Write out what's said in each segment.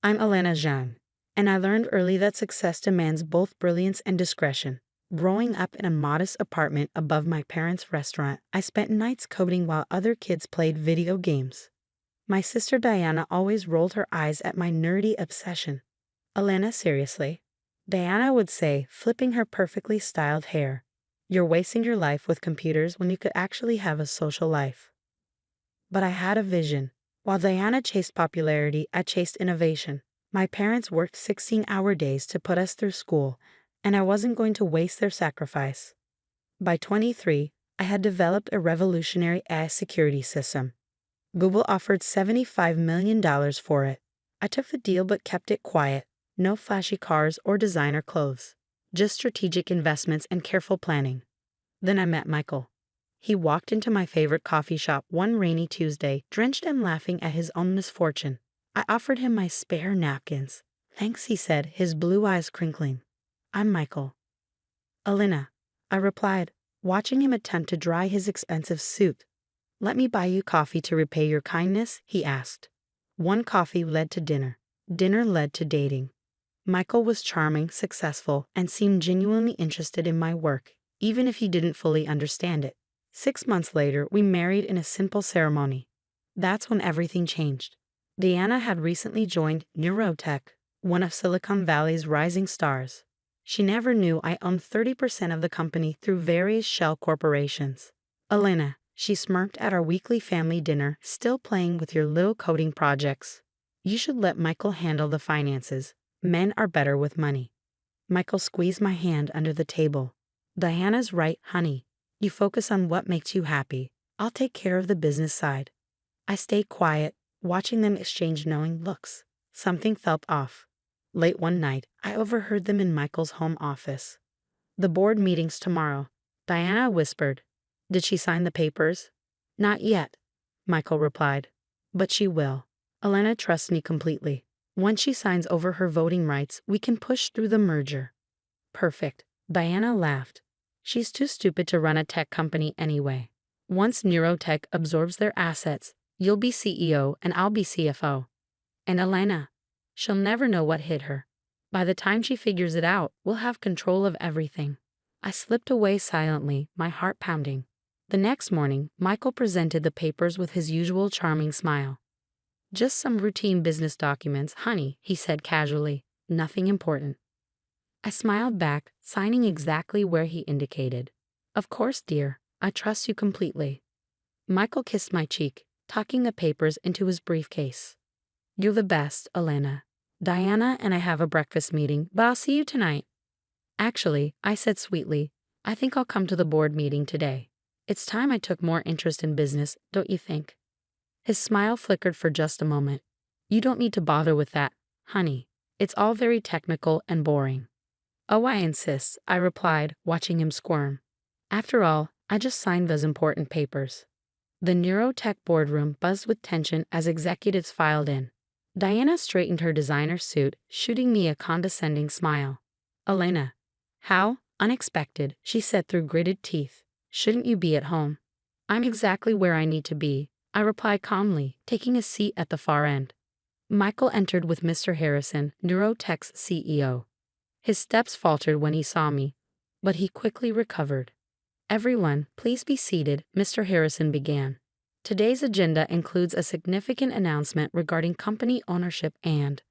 I'm Elena Zhang, and I learned early that success demands both brilliance and discretion. Growing up in a modest apartment above my parents' restaurant, I spent nights coding while other kids played video games. My sister Diana always rolled her eyes at my nerdy obsession. Elena, seriously? Diana would say, flipping her perfectly styled hair. You're wasting your life with computers when you could actually have a social life. But I had a vision. While Diana chased popularity, I chased innovation. My parents worked 16-hour days to put us through school, and I wasn't going to waste their sacrifice. By 23, I had developed a revolutionary AI security system. Google offered $75 million for it. I took the deal but kept it quiet. No flashy cars or designer clothes. Just strategic investments and careful planning. Then I met Michael. He walked into my favorite coffee shop one rainy Tuesday, drenched and laughing at his own misfortune. I offered him my spare napkins. Thanks, he said, his blue eyes crinkling. I'm Michael. Elena, I replied, watching him attempt to dry his expensive suit. Let me buy you coffee to repay your kindness, he asked. One coffee led to dinner. Dinner led to dating. Michael was charming, successful, and seemed genuinely interested in my work, even if he didn't fully understand it. 6 months later, we married in a simple ceremony. That's when everything changed. Diana had recently joined Neurotech, one of Silicon Valley's rising stars. She never knew I owned 30% of the company through various shell corporations. Elena, she smirked at our weekly family dinner, still playing with your little coding projects. You should let Michael handle the finances. Men are better with money. Michael squeezed my hand under the table. Diana's right, honey. You focus on what makes you happy. I'll take care of the business side. I stayed quiet, watching them exchange knowing looks. Something felt off. Late one night, I overheard them in Michael's home office. The board meeting's tomorrow, Diana whispered. Did she sign the papers? Not yet, Michael replied. But she will. Elena trusts me completely. Once she signs over her voting rights, we can push through the merger. Perfect. Diana laughed. She's too stupid to run a tech company anyway. Once Neurotech absorbs their assets, you'll be CEO and I'll be CFO. And Elena, she'll never know what hit her. By the time she figures it out, we'll have control of everything. I slipped away silently, my heart pounding. The next morning, Michael presented the papers with his usual charming smile. Just some routine business documents, honey, he said casually. Nothing important. I smiled back, signing exactly where he indicated. Of course, dear, I trust you completely. Michael kissed my cheek, tucking the papers into his briefcase. You're the best, Elena. Diana and I have a breakfast meeting, but I'll see you tonight. Actually, I said sweetly, I think I'll come to the board meeting today. It's time I took more interest in business, don't you think? His smile flickered for just a moment. You don't need to bother with that, honey. It's all very technical and boring. Oh, I insist, I replied, watching him squirm. After all, I just signed those important papers. The Neurotech boardroom buzzed with tension as executives filed in. Diana straightened her designer suit, shooting me a condescending smile. Elena. How? Unexpected, she said through gritted teeth. Shouldn't you be at home? I'm exactly where I need to be, I replied calmly, taking a seat at the far end. Michael entered with Mr. Harrison, Neurotech's CEO. His steps faltered when he saw me, but he quickly recovered. Everyone, please be seated, Mr. Harrison began. Today's agenda includes a significant announcement regarding company ownership and...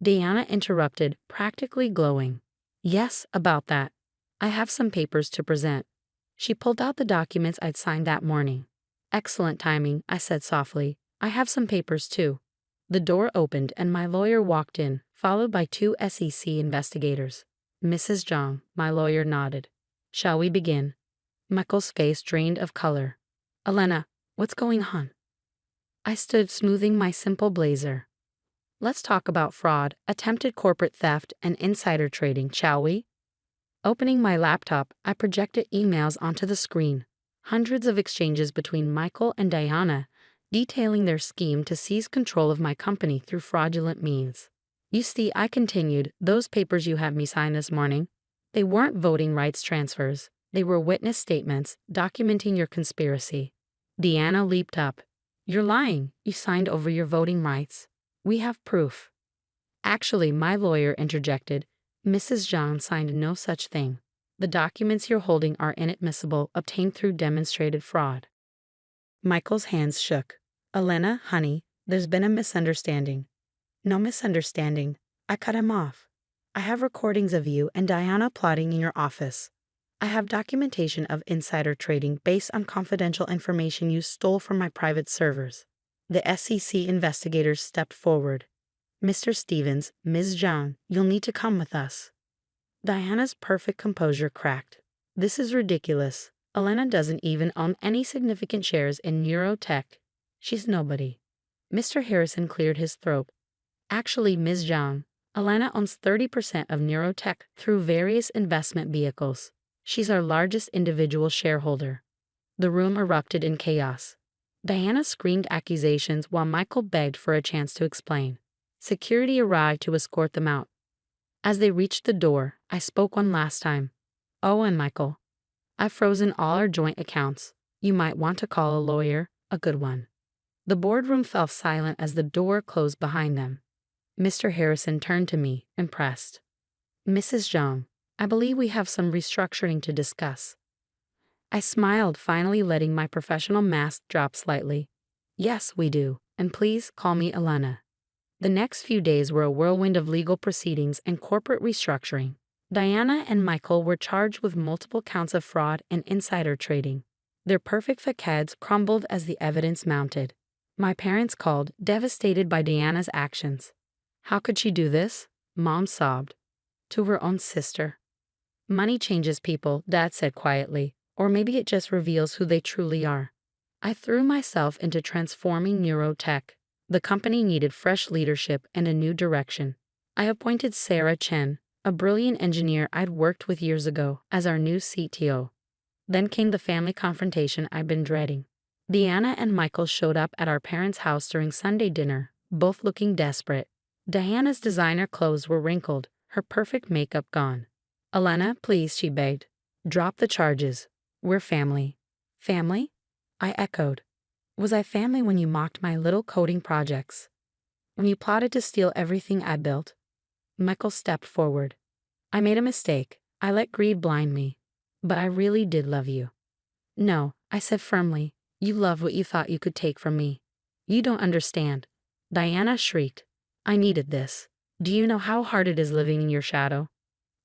Diana interrupted, practically glowing. Yes, about that. I have some papers to present. She pulled out the documents I'd signed that morning. Excellent timing, I said softly. I have some papers too. The door opened and my lawyer walked in, followed by 2 SEC investigators. Mrs. Zhang, my lawyer nodded. Shall we begin? Michael's face drained of color. Elena, what's going on? I stood smoothing my simple blazer. Let's talk about fraud, attempted corporate theft, and insider trading, shall we? Opening my laptop, I projected emails onto the screen. Hundreds of exchanges between Michael and Diana, detailing their scheme to seize control of my company through fraudulent means. You see, I continued, those papers you have me sign this morning, they weren't voting rights transfers. They were witness statements documenting your conspiracy. Diana leaped up. You're lying. You signed over your voting rights. We have proof. Actually, my lawyer interjected. Mrs. Zhang signed no such thing. The documents you're holding are inadmissible, obtained through demonstrated fraud. Michael's hands shook. Elena, honey, there's been a misunderstanding. No misunderstanding. I cut him off. I have recordings of you and Diana plotting in your office. I have documentation of insider trading based on confidential information you stole from my private servers. The SEC investigators stepped forward. Mr. Stevens, Ms. Zhang, you'll need to come with us. Diana's perfect composure cracked. This is ridiculous. Elena doesn't even own any significant shares in Neurotech. She's nobody. Mr. Harrison cleared his throat. Actually, Ms. Zhang, Elena owns 30% of Neurotech through various investment vehicles. She's our largest individual shareholder. The room erupted in chaos. Diana screamed accusations while Michael begged for a chance to explain. Security arrived to escort them out. As they reached the door, I spoke one last time. Oh, and Michael, I've frozen all our joint accounts. You might want to call a lawyer, a good one. The boardroom fell silent as the door closed behind them. Mr. Harrison turned to me, impressed. Mrs. Zhang, I believe we have some restructuring to discuss. I smiled, finally letting my professional mask drop slightly. Yes, we do, and please call me Elena. The next few days were a whirlwind of legal proceedings and corporate restructuring. Diana and Michael were charged with multiple counts of fraud and insider trading. Their perfect facades crumbled as the evidence mounted. My parents called, devastated by Diana's actions. How could she do this? Mom sobbed. To her own sister. Money changes people, Dad said quietly, or maybe it just reveals who they truly are. I threw myself into transforming Neurotech. The company needed fresh leadership and a new direction. I appointed Sarah Chen, a brilliant engineer I'd worked with years ago, as our new CTO. Then came the family confrontation I'd been dreading. Diana and Michael showed up at our parents' house during Sunday dinner, both looking desperate. Diana's designer clothes were wrinkled, her perfect makeup gone. Elena, please, she begged. Drop the charges. We're family. Family? I echoed. Was I family when you mocked my little coding projects? When you plotted to steal everything I built? Michael stepped forward. I made a mistake. I let greed blind me. But I really did love you. No, I said firmly. You loved what you thought you could take from me. You don't understand. Diana shrieked. I needed this. Do you know how hard it is living in your shadow?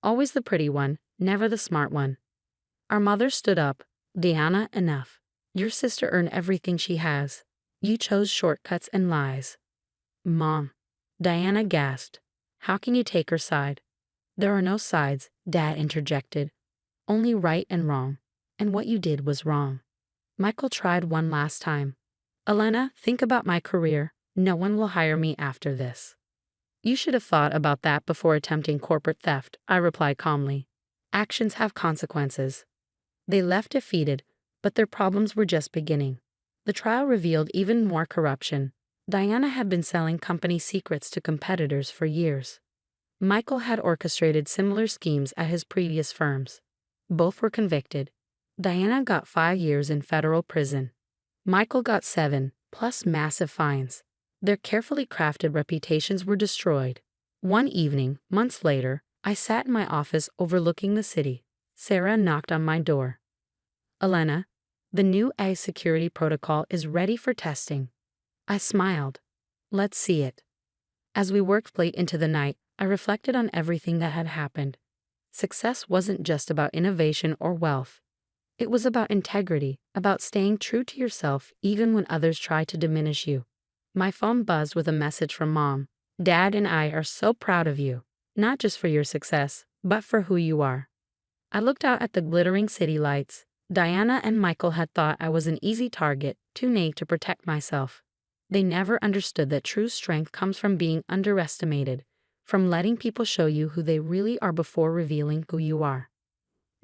Always the pretty one, never the smart one. Our mother stood up. Diana, enough. Your sister earned everything she has. You chose shortcuts and lies. Mom. Diana gasped. How can you take her side? There are no sides, Dad interjected. Only right and wrong. And what you did was wrong. Michael tried one last time. Elena, think about my career. No one will hire me after this. You should have thought about that before attempting corporate theft, I replied calmly. Actions have consequences. They left defeated, but their problems were just beginning. The trial revealed even more corruption. Diana had been selling company secrets to competitors for years. Michael had orchestrated similar schemes at his previous firms. Both were convicted. Diana got 5 years in federal prison. Michael got 7, plus massive fines. Their carefully crafted reputations were destroyed. One evening, months later, I sat in my office overlooking the city. Sarah knocked on my door. Elena, the new AI security protocol is ready for testing. I smiled. Let's see it. As we worked late into the night, I reflected on everything that had happened. Success wasn't just about innovation or wealth. It was about integrity, about staying true to yourself even when others try to diminish you. My phone buzzed with a message from Mom. Dad and I are so proud of you, not just for your success, but for who you are. I looked out at the glittering city lights. Diana and Michael had thought I was an easy target, too naive to protect myself. They never understood that true strength comes from being underestimated, from letting people show you who they really are before revealing who you are.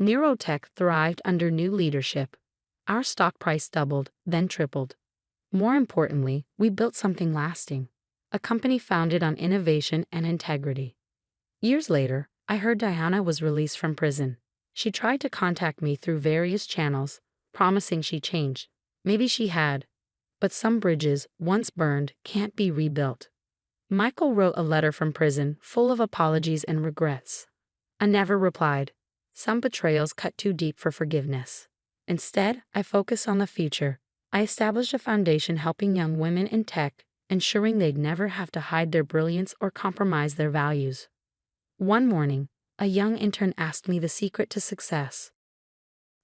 Neurotech thrived under new leadership. Our stock price doubled, then tripled. More importantly, we built something lasting, a company founded on innovation and integrity. Years later, I heard Diana was released from prison. She tried to contact me through various channels, promising she changed. Maybe she had. But some bridges, once burned, can't be rebuilt. Michael wrote a letter from prison full of apologies and regrets. I never replied. Some betrayals cut too deep for forgiveness. Instead, I focused on the future. I established a foundation helping young women in tech, ensuring they'd never have to hide their brilliance or compromise their values. One morning, a young intern asked me the secret to success.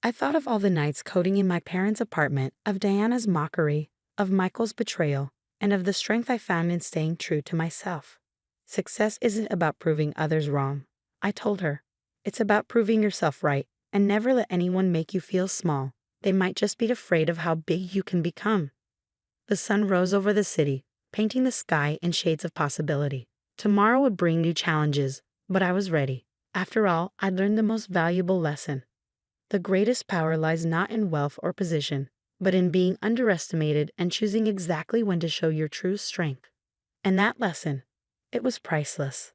I thought of all the nights coding in my parents' apartment, of Diana's mockery, of Michael's betrayal, and of the strength I found in staying true to myself. Success isn't about proving others wrong, I told her. It's about proving yourself right, and never let anyone make you feel small. They might just be afraid of how big you can become. The sun rose over the city, painting the sky in shades of possibility. Tomorrow would bring new challenges, but I was ready. After all, I'd learned the most valuable lesson. The greatest power lies not in wealth or position, but in being underestimated and choosing exactly when to show your true strength. And that lesson, it was priceless.